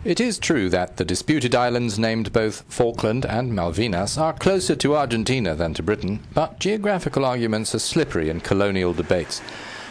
It is true that the disputed islands named both Falkland and Malvinas are closer to Argentina than to Britain, but geographical arguments are slippery in colonial debates.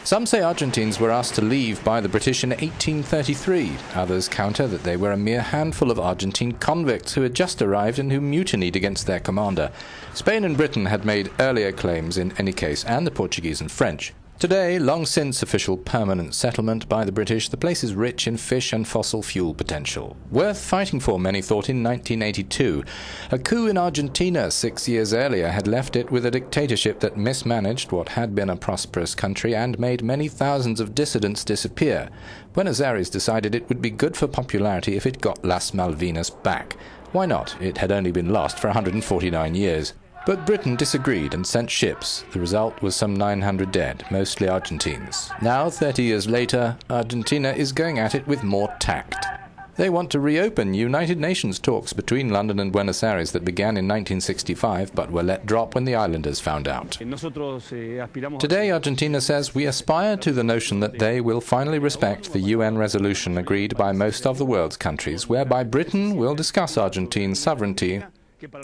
Some say Argentines were asked to leave by the British in 1833. Others counter that they were a mere handful of Argentine convicts who had just arrived and who mutinied against their commander. Spain and Britain had made earlier claims in any case, and the Portuguese and French. Today, long since official permanent settlement by the British, the place is rich in fish and fossil fuel potential. Worth fighting for, many thought, in 1982. A coup in Argentina 6 years earlier had left it with a dictatorship that mismanaged what had been a prosperous country and made many thousands of dissidents disappear. Buenos Aires decided it would be good for popularity if it got Las Malvinas back. Why not? It had only been lost for 149 years. But Britain disagreed and sent ships. The result was some 900 dead, mostly Argentines. Now, 30 years later, Argentina is going at it with more tact. They want to reopen United Nations talks between London and Buenos Aires that began in 1965 but were let drop when the islanders found out. Today, Argentina says we aspire to the notion that they will finally respect the UN resolution agreed by most of the world's countries, whereby Britain will discuss Argentine sovereignty.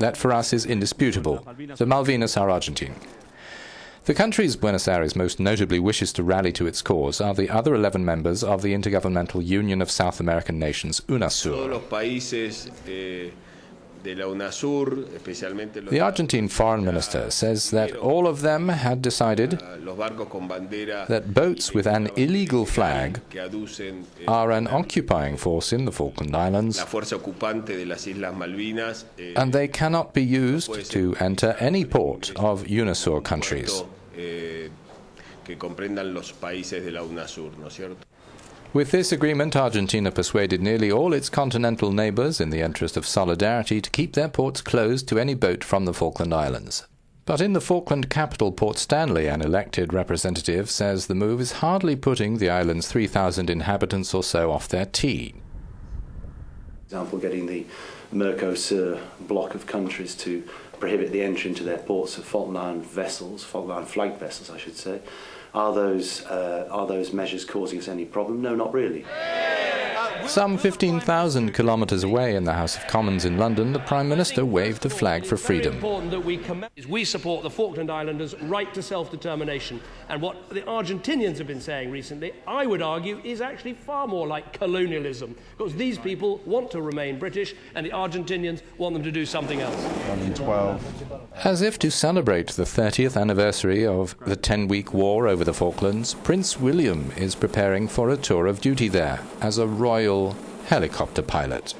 That for us is indisputable. The Malvinas are Argentine. The countries Buenos Aires most notably wishes to rally to its cause are the other 11 members of the Intergovernmental Union of South American Nations, UNASUR. The Argentine foreign minister says that all of them had decided that boats with an illegal flag are an occupying force in the Falkland Islands and they cannot be used to enter any port of UNASUR countries. With this agreement, Argentina persuaded nearly all its continental neighbours, in the interest of solidarity, to keep their ports closed to any boat from the Falkland Islands. But in the Falkland capital, Port Stanley, an elected representative says the move is hardly putting the island's 3,000 inhabitants or so off their tea. For example, getting the Mercosur bloc of countries to prohibit the entry into their ports of Falkland flagged vessels, I should say. Are those measures causing us any problem? No, not really. Some 15,000 kilometres away in the House of Commons in London, the Prime Minister waved the flag for freedom. We support the Falkland Islanders' right to self-determination. And what the Argentinians have been saying recently, I would argue, is actually far more like colonialism. Because these people want to remain British and the Argentinians want them to do something else. As if to celebrate the 30th anniversary of the 10-week war over the Falklands, Prince William is preparing for a tour of duty there as a royal helicopter pilot.